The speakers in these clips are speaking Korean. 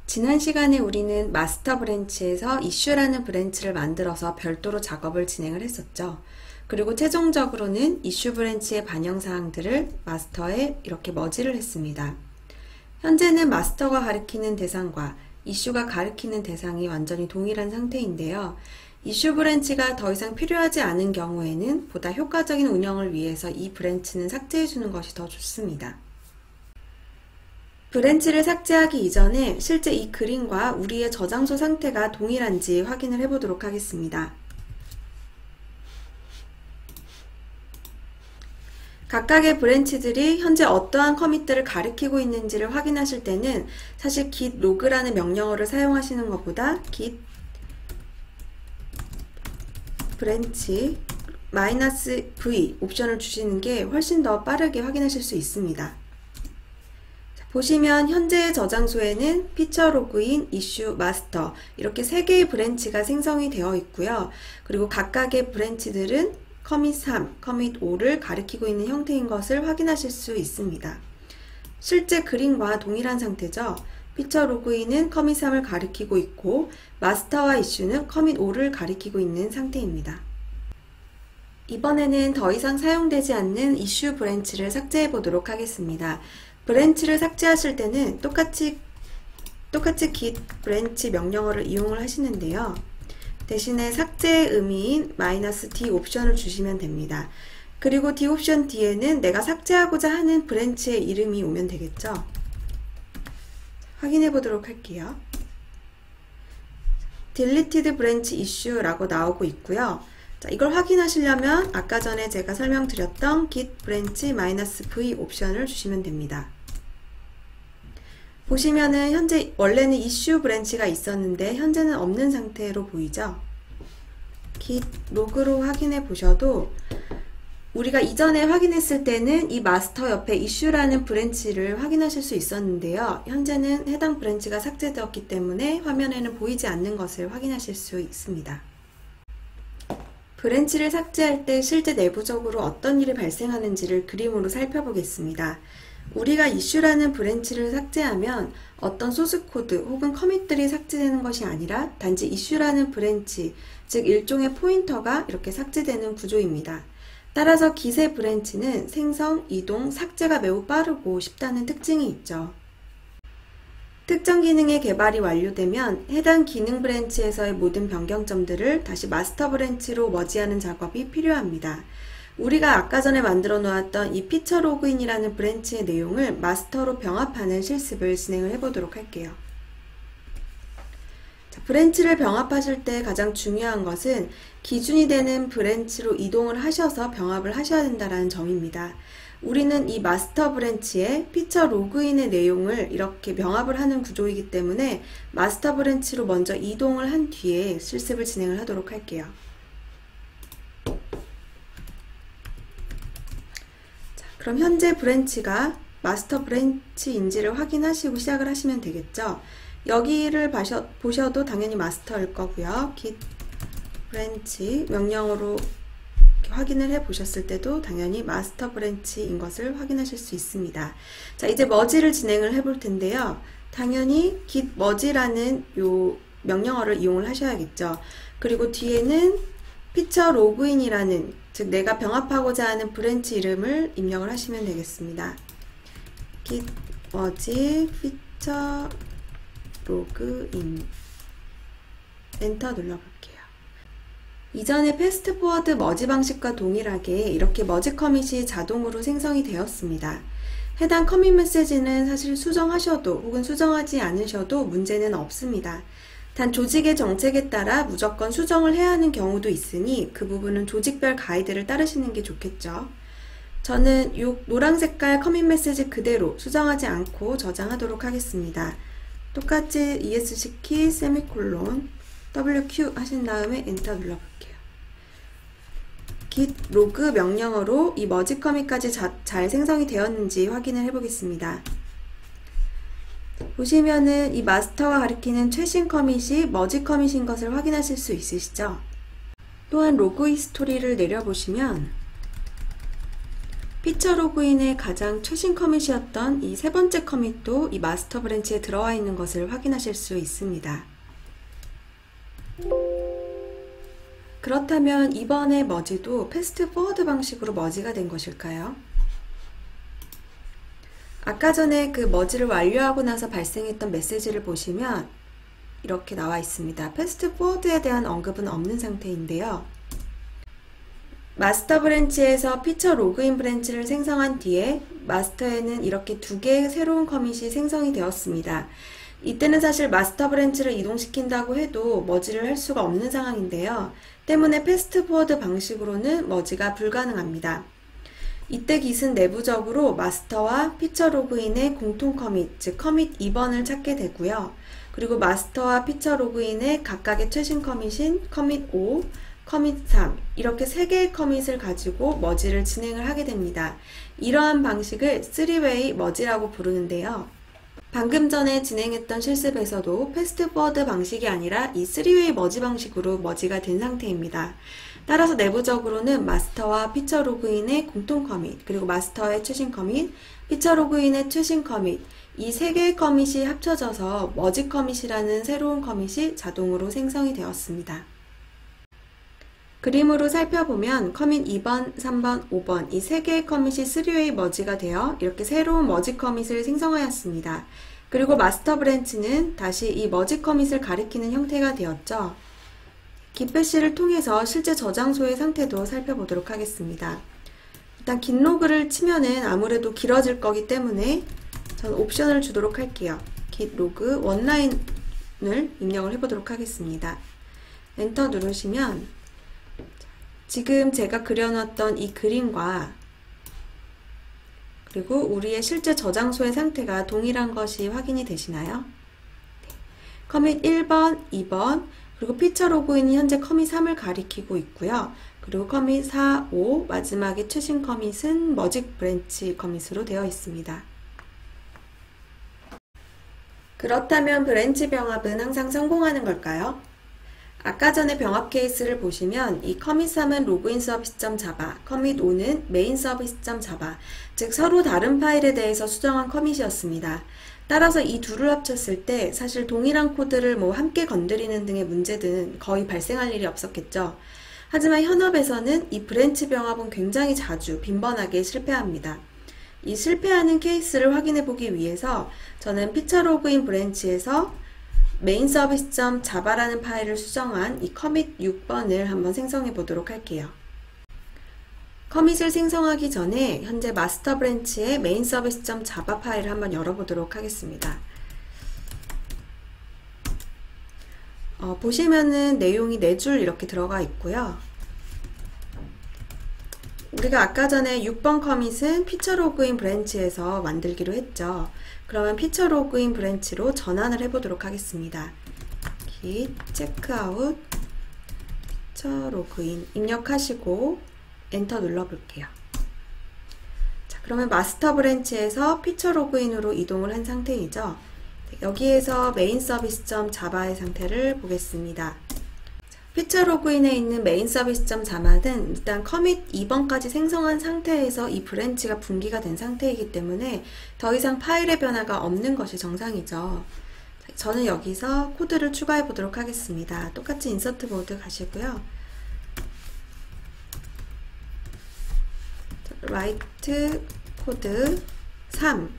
지난 시간에 우리는 마스터 브랜치에서 이슈라는 브랜치를 만들어서 별도로 작업을 진행을 했었죠. 그리고 최종적으로는 이슈 브랜치의 반영 사항들을 마스터에 이렇게 머지를 했습니다. 현재는 마스터가 가리키는 대상과 이슈가 가리키는 대상이 완전히 동일한 상태인데요. 이슈 브랜치가 더 이상 필요하지 않은 경우에는 보다 효과적인 운영을 위해서 이 브랜치는 삭제해 주는 것이 더 좋습니다. 브랜치를 삭제하기 이전에 실제 이 그림과 우리의 저장소 상태가 동일한지 확인을 해보도록 하겠습니다. 각각의 브랜치들이 현재 어떠한 커밋들을 가리키고 있는지를 확인하실 때는 사실 git log라는 명령어를 사용하시는 것보다 git branch -v 옵션을 주시는 게 훨씬 더 빠르게 확인하실 수 있습니다. 보시면 현재의 저장소에는 피처 로그인, 이슈, 마스터 이렇게 3개의 브랜치가 생성이 되어 있고요. 그리고 각각의 브랜치들은 커밋 3, 커밋 5를 가리키고 있는 형태인 것을 확인하실 수 있습니다. 실제 그림과 동일한 상태죠. 피처 로그인은 커밋 3을 가리키고 있고 마스터와 이슈는 커밋 5를 가리키고 있는 상태입니다. 이번에는 더 이상 사용되지 않는 이슈 브랜치를 삭제해 보도록 하겠습니다. 브랜치를 삭제하실 때는 똑같이 git branch 명령어를 이용을 하시는데요. 대신에 삭제의 의미인 -d 옵션을 주시면 됩니다. 그리고 d 옵션 뒤에는 내가 삭제하고자 하는 브랜치의 이름이 오면 되겠죠. 확인해 보도록 할게요. deleted branch issue라고 나오고 있고요. 자, 이걸 확인하시려면 아까 전에 제가 설명드렸던 git branch -v 옵션을 주시면 됩니다. 보시면은 현재 원래는 이슈 브랜치가 있었는데 현재는 없는 상태로 보이죠? git log로 확인해 보셔도 우리가 이전에 확인했을 때는 이 마스터 옆에 이슈라는 브랜치를 확인하실 수 있었는데요. 현재는 해당 브랜치가 삭제되었기 때문에 화면에는 보이지 않는 것을 확인하실 수 있습니다. 브랜치를 삭제할 때 실제 내부적으로 어떤 일이 발생하는지를 그림으로 살펴보겠습니다. 우리가 이슈라는 브랜치를 삭제하면 어떤 소스 코드 혹은 커밋들이 삭제되는 것이 아니라 단지 이슈라는 브랜치, 즉 일종의 포인터가 이렇게 삭제되는 구조입니다. 따라서 git의 브랜치는 생성, 이동, 삭제가 매우 빠르고 쉽다는 특징이 있죠. 특정 기능의 개발이 완료되면 해당 기능 브랜치에서의 모든 변경점들을 다시 마스터 브랜치로 머지하는 작업이 필요합니다. 우리가 아까 전에 만들어 놓았던 이 피처 로그인이라는 브랜치의 내용을 마스터로 병합하는 실습을 진행을 해보도록 할게요. 자, 브랜치를 병합하실 때 가장 중요한 것은 기준이 되는 브랜치로 이동을 하셔서 병합을 하셔야 된다는 점입니다. 우리는 이 마스터 브랜치에 피처 로그인의 내용을 이렇게 병합을 하는 구조이기 때문에 마스터 브랜치로 먼저 이동을 한 뒤에 실습을 진행을 하도록 할게요. 그럼 현재 브랜치가 마스터 브랜치인지를 확인하시고 시작을 하시면 되겠죠. 여기를 보셔도 당연히 마스터일 거고요. git branch 명령어로 확인을 해 보셨을 때도 당연히 마스터 브랜치인 것을 확인하실 수 있습니다. 자, 이제 머지를 진행을 해 볼 텐데요. 당연히 git merge라는 요 명령어를 이용을 하셔야겠죠. 그리고 뒤에는 피처 로그인이라는, 즉 내가 병합하고자 하는 브랜치 이름을 입력을 하시면 되겠습니다. git merge 피처 로그인 엔터 눌러볼게요. 이전에 패스트 포워드 머지 방식과 동일하게 이렇게 머지 커밋이 자동으로 생성이 되었습니다. 해당 커밋 메시지는 사실 수정하셔도 혹은 수정하지 않으셔도 문제는 없습니다. 단 조직의 정책에 따라 무조건 수정을 해야 하는 경우도 있으니 그 부분은 조직별 가이드를 따르시는 게 좋겠죠. 저는 이 노란 색깔 커밋 메시지 그대로 수정하지 않고 저장하도록 하겠습니다. 똑같이 ESC 키 세미콜론 WQ 하신 다음에 엔터 눌러볼게요. git log 명령어로 이 머지 커밋까지 잘 생성이 되었는지 확인을 해보겠습니다. 보시면은 이 마스터가 가리키는 최신 커밋이 머지 커밋인 것을 확인하실 수 있으시죠? 또한 로그 히스토리를 내려보시면 피처 로그인의 가장 최신 커밋이었던 이 세 번째 커밋도 이 마스터 브랜치에 들어와 있는 것을 확인하실 수 있습니다. 그렇다면 이번에 머지도 패스트 포워드 방식으로 머지가 된 것일까요? 아까 전에 그 머지를 완료하고 나서 발생했던 메시지를 보시면 이렇게 나와 있습니다. 패스트 포워드에 대한 언급은 없는 상태인데요. 마스터 브랜치에서 피처 로그인 브랜치를 생성한 뒤에 마스터에는 이렇게 두 개의 새로운 커밋이 생성이 되었습니다. 이때는 사실 마스터 브랜치를 이동시킨다고 해도 머지를 할 수가 없는 상황인데요. 때문에 패스트 포워드 방식으로는 머지가 불가능합니다. 이때 깃은 내부적으로 마스터와 피처 로그인의 공통 커밋, 즉 커밋 2번을 찾게 되고요. 그리고 마스터와 피처 로그인의 각각의 최신 커밋인 커밋 5, 커밋 3 이렇게 3개의 커밋을 가지고 머지를 진행을 하게 됩니다. 이러한 방식을 3웨이 머지라고 부르는데요. 방금 전에 진행했던 실습에서도 패스트 포워드 방식이 아니라 이 3웨이 머지 방식으로 머지가 된 상태입니다. 따라서 내부적으로는 마스터와 피처 로그인의 공통 커밋, 그리고 마스터의 최신 커밋, 피처 로그인의 최신 커밋 이 3개의 커밋이 합쳐져서 머지 커밋이라는 새로운 커밋이 자동으로 생성이 되었습니다. 그림으로 살펴보면 커밋 2번, 3번, 5번 이 3개의 커밋이 3웨이 머지가 되어 이렇게 새로운 머지 커밋을 생성하였습니다. 그리고 마스터 브랜치는 다시 이 머지 커밋을 가리키는 형태가 되었죠. 깃배시를 통해서 실제 저장소의 상태도 살펴보도록 하겠습니다. 일단 깃 로그를 치면은 아무래도 길어질 거기 때문에 저는 옵션을 주도록 할게요. 깃 로그 원라인을 입력을 해보도록 하겠습니다. 엔터 누르시면 지금 제가 그려놨던 이 그림과 그리고 우리의 실제 저장소의 상태가 동일한 것이 확인이 되시나요? 네. 커밋 1번, 2번, 그리고 피처 로그인이 현재 커밋 3을 가리키고 있고요. 그리고 커밋 4, 5, 마지막에 최신 커밋은 머지 브랜치 커밋으로 되어 있습니다. 그렇다면 브랜치 병합은 항상 성공하는 걸까요? 아까 전에 병합 케이스를 보시면 이 커밋 3은 로그인 서비스.java, 커밋 5는 메인 서비스.java, 즉 서로 다른 파일에 대해서 수정한 커밋이었습니다. 따라서 이 둘을 합쳤을 때 사실 동일한 코드를 함께 건드리는 등의 문제는 거의 발생할 일이 없었겠죠. 하지만 현업에서는 이 브랜치 병합은 굉장히 자주 빈번하게 실패합니다. 이 실패하는 케이스를 확인해 보기 위해서 저는 피처 로그인 브랜치에서 메인 서비스.java라는 파일을 수정한 이 커밋 6번을 한번 생성해 보도록 할게요. 커밋을 생성하기 전에 현재 마스터 브랜치의 메인 서비스.java 파일을 한번 열어보도록 하겠습니다. 보시면은 내용이 4줄 이렇게 들어가 있고요. 우리가 아까 전에 6번 커밋은 피처 로그인 브랜치에서 만들기로 했죠. 그러면 피처 로그인 브랜치로 전환을 해보도록 하겠습니다. git checkout 피처 로그인 입력하시고 엔터 눌러볼게요. 자, 그러면 마스터 브랜치에서 피처 로그인으로 이동을 한 상태이죠. 여기에서 메인 서비스.java의 상태를 보겠습니다. 피처 로그인에 있는 메인 서비스.java는 일단 커밋 2번까지 생성한 상태에서 이 브랜치가 분기가 된 상태이기 때문에 더 이상 파일의 변화가 없는 것이 정상이죠. 저는 여기서 코드를 추가해 보도록 하겠습니다. 똑같이 인서트 보드 가시고요. 라이트 코드 3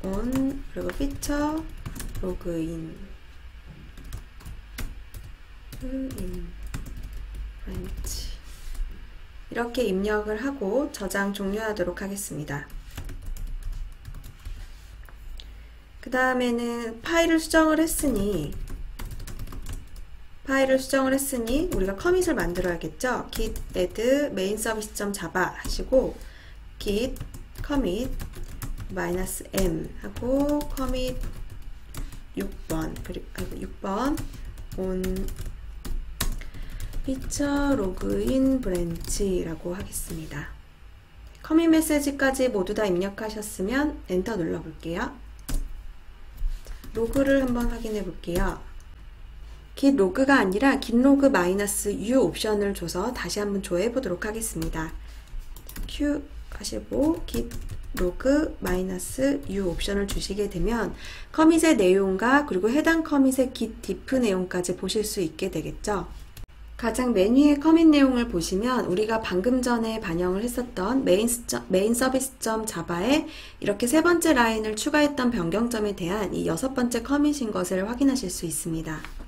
on 그리고 피처 로그인 브랜치 이렇게 입력을 하고 저장 종료하도록 하겠습니다. 그 다음에는 파일을 수정을 했으니 우리가 커밋을 만들어야겠죠. git add main service.java 하시고 git commit -m 하고 commit 6번 그리고 6번 on 피처 로그인 브랜치라고 하겠습니다. 커밋 메시지까지 모두 다 입력하셨으면 엔터 눌러 볼게요. 로그를 한번 확인해 볼게요. git 로그가 아니라 git 로그 -u 옵션을 줘서 다시 한번 조회해 보도록 하겠습니다. q 하시고 git log -u 옵션을 주시게 되면 커밋의 내용과 그리고 해당 커밋의 git diff 내용까지 보실 수 있게 되겠죠. 가장 맨 위에 커밋 내용을 보시면 우리가 방금 전에 반영을 했었던 메인 서비스.java에 이렇게 세 번째 라인을 추가했던 변경점에 대한 이 6번째 커밋인 것을 확인하실 수 있습니다.